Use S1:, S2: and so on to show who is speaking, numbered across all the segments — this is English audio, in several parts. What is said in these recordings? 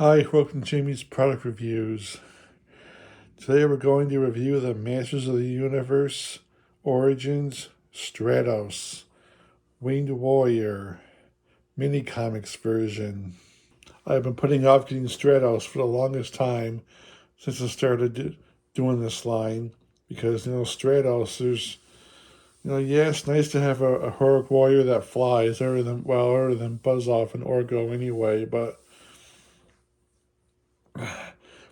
S1: Hi, welcome to Jamie's Product Reviews. Today we're going to review the Masters of the Universe Origins Stratos Winged Warrior mini comics version. I've been putting off getting Stratos for the longest time since I started doing this line because, Stratos, yeah, it's nice to have a heroic warrior that flies other than Buzz Off and Orgo anyway, but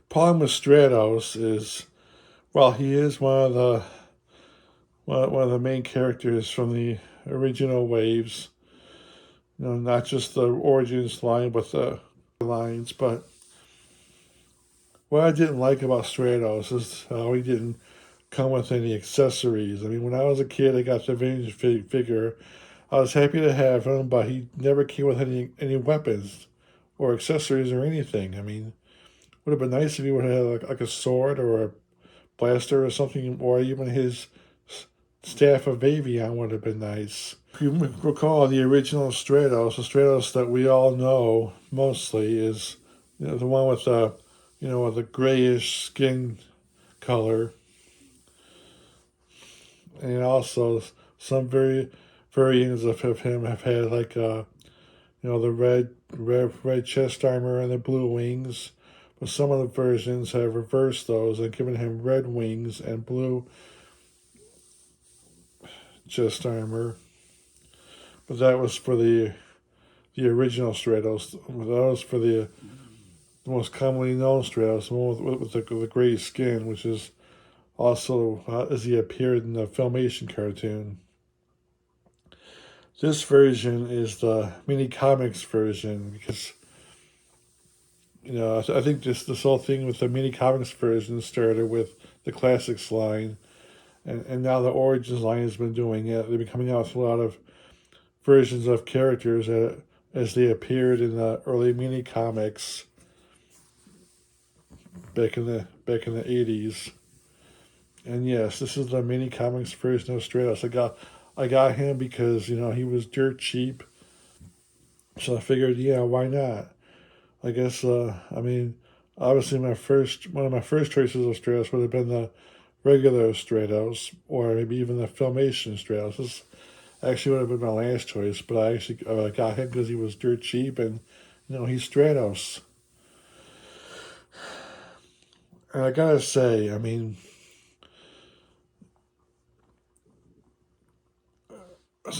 S1: problem with Stratos is, well, he is one of the main characters from the original waves. Not just the Origins line, but the lines. But what I didn't like about Stratos is how he didn't come with any accessories. I mean, when I was a kid, I got the vintage figure. I was happy to have him, but he never came with any weapons or accessories or anything. I mean, would have been nice if he would have had like a sword or a blaster or something, or even his staff of Avion would have been nice. If you recall the original Stratos, the Stratos that we all know mostly is the one with the grayish skin color, and also some variants of him have had like the red chest armor and the blue wings. But some of the versions have reversed those and given him red wings and blue chest armor. But that was for the original Stratos. That was for the most commonly known Stratos, the one with the gray skin, which is also as he appeared in the Filmation cartoon. This version is the mini comics version because I think this whole thing with the mini comics version started with the classics line, and now the Origins line has been doing it. They've been coming out with a lot of versions of characters as they appeared in the early mini comics back in the 80s. And yes, this is the mini comics version of Stratos. I got him because he was dirt cheap, so I figured, yeah, why not? I guess obviously one of my first choices of Stratos would have been the regular Stratos, or maybe even the Filmation Stratos. This actually would have been my last choice, but I actually got him because he was dirt cheap, and he's Stratos. And I gotta say, I mean,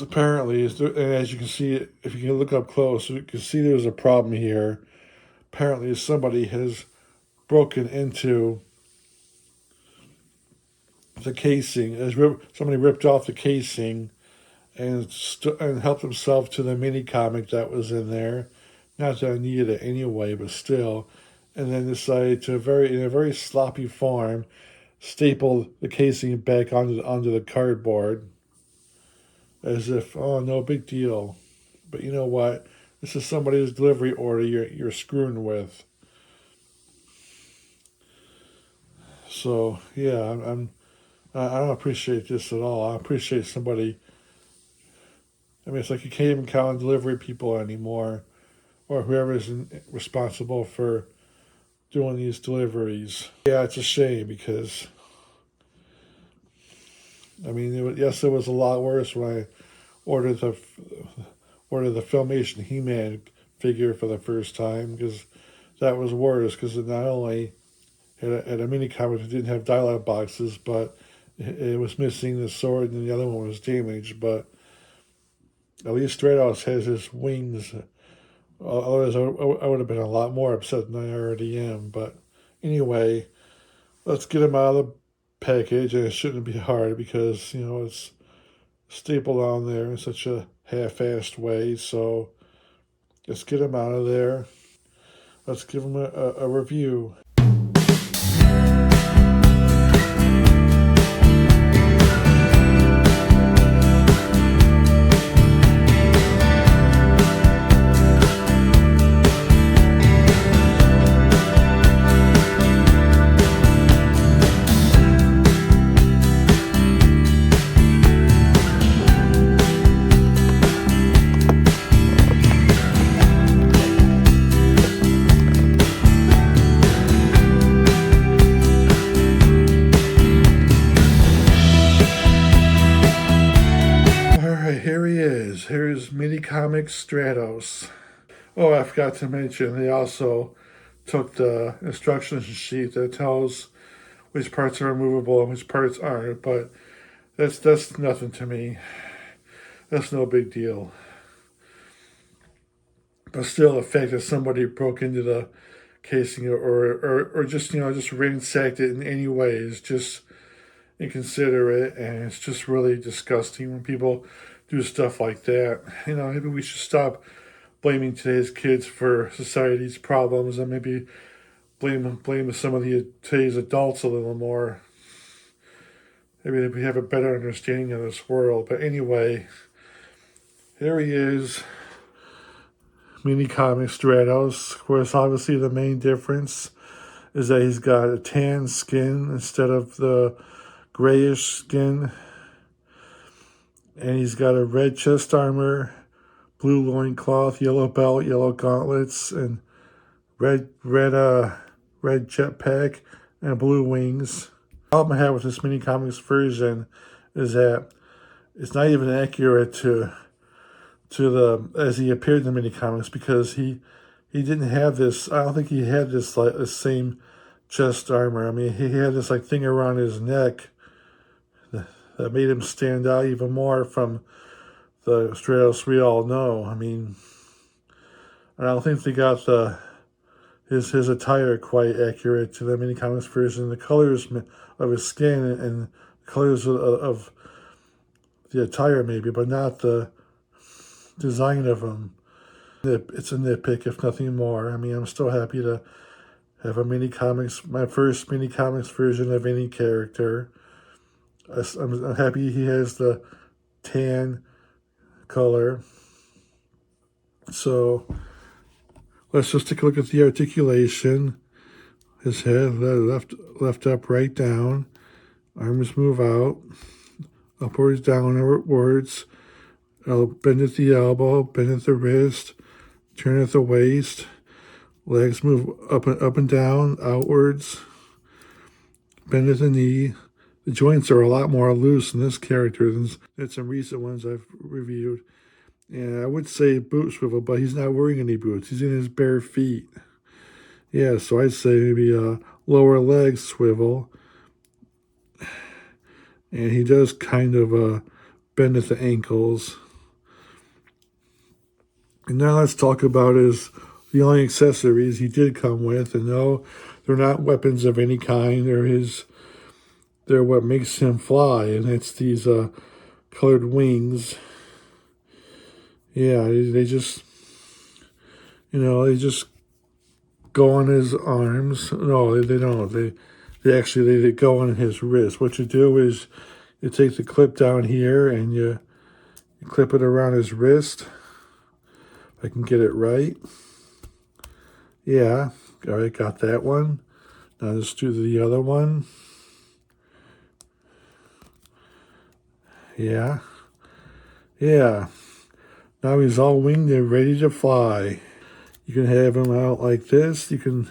S1: apparently, and as you can see, if you can look up close, you can see there's a problem here. Apparently, somebody has broken into the casing. Somebody ripped off the casing and helped himself to the mini comic that was in there. Not that I needed it anyway, but still. And then decided to in a very sloppy form, staple the casing back onto the cardboard, as if, oh, no big deal. But you know what? This is somebody's delivery order you're screwing with. So yeah, I don't appreciate this at all. I appreciate somebody. I mean, it's like you can't even count on delivery people anymore, or whoever's responsible for doing these deliveries. Yeah, it's a shame because, I mean, it was a lot worse when I ordered the Filmation He-Man figure for the first time, because that was worse, because it not only had a mini comic that didn't have dialogue boxes, but it was missing the sword and the other one was damaged. But at least Stratos has his wings. Otherwise, I would have been a lot more upset than I already am. But anyway, let's get him out of the package, and it shouldn't be hard because it's stapled on there in such a half-assed way. So let's get him out of there. Let's give him a review. is Mini Comics Stratos. Oh, I forgot to mention, they also took the instruction sheet that tells which parts are removable and which parts aren't, but that's nothing to me. That's no big deal. But still, the fact that somebody broke into the casing or just just ransacked it in any way is just inconsiderate, and it's just really disgusting when people do stuff like that. Maybe we should stop blaming today's kids for society's problems and maybe blame some of the today's adults a little more. Maybe we have a better understanding of this world. But anyway, here he is, Mini Comic Stratos. Of course, obviously the main difference is that he's got a tan skin instead of the grayish skin. And he's got a red chest armor, blue loincloth, yellow belt, yellow gauntlets, and red jetpack, and blue wings. The problem I have with this Mini Comics version is that it's not even accurate to the as he appeared in the mini comics, because he didn't have this. I don't think he had this like the same chest armor. I mean, he had this like thing around his neck that made him stand out even more from the Stratos we all know. I mean, I don't think they got his attire quite accurate to the mini comics version. The colors of his skin and colors of the attire maybe, but not the design of him. It's a nitpick, if nothing more. I mean, I'm still happy to have my first mini comics version of any character. I'm happy he has the tan color. So let's just take a look at the articulation. His head left up, right down. Arms move out, upwards, downwards. Bend at the elbow, bend at the wrist, turn at the waist. Legs move up and down, outwards. Bend at the knee. The joints are a lot more loose in this character than some recent ones I've reviewed. And I would say boot swivel, but he's not wearing any boots. He's in his bare feet. Yeah, so I'd say maybe a lower leg swivel. And he does kind of bend at the ankles. And now let's talk about the only accessories he did come with. And no, they're not weapons of any kind. They're what makes him fly, and it's these colored wings. Yeah, they just go on his arms. No, they don't. They go on his wrist. What you do is you take the clip down here and you clip it around his wrist. If I can get it right. Yeah, all right, got that one. Now let's do the other one. Yeah. Now he's all winged and ready to fly. You can have him out like this. You can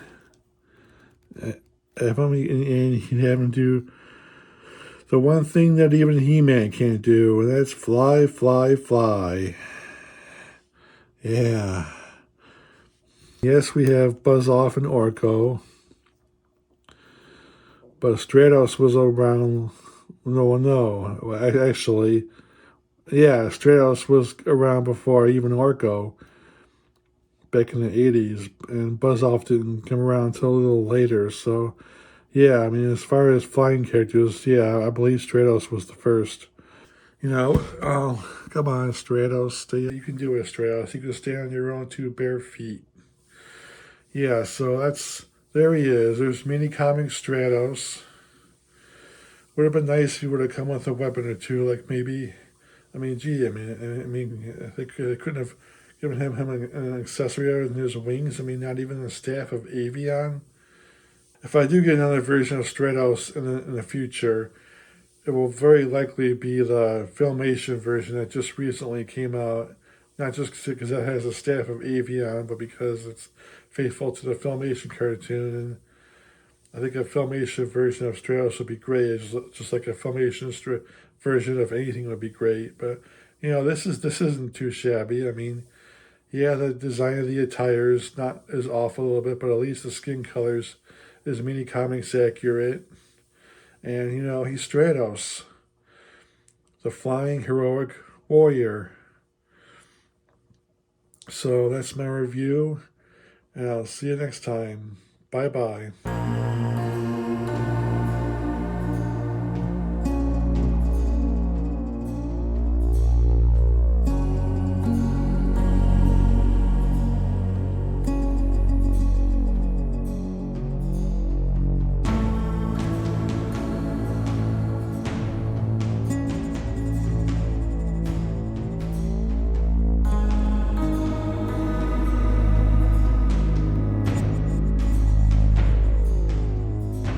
S1: have him, and you can have him do the one thing that even He-Man can't do, and that's fly, fly, fly. Yeah. Yes, we have Buzz Off and Orko. But Stratos was around. No. Actually, yeah, Stratos was around before even Orko, back in the 80s, and Buzz Off didn't come around until a little later. So, yeah, I mean, as far as flying characters, yeah, I believe Stratos was the first. Oh, come on, Stratos. You can do it, Stratos. You can stand on your own two bare feet. Yeah, so there he is. There's Mini Comic Stratos. Would have been nice if he would have come with a weapon or two, like maybe, I think they couldn't have given him an accessory other than his wings. I mean, not even the staff of Avion. If I do get another version of Stratos in the future, it will very likely be the Filmation version that just recently came out. Not just because it has a staff of Avion, but because it's faithful to the Filmation cartoon. And I think a Filmation version of Stratos would be great. It's just like a Filmation version of anything would be great. But This isn't too shabby. I mean, yeah, the design of the attire is not is off a little bit, but at least the skin colors is mini comics accurate. And he's Stratos, the flying heroic warrior. So that's my review, and I'll see you next time. Bye bye.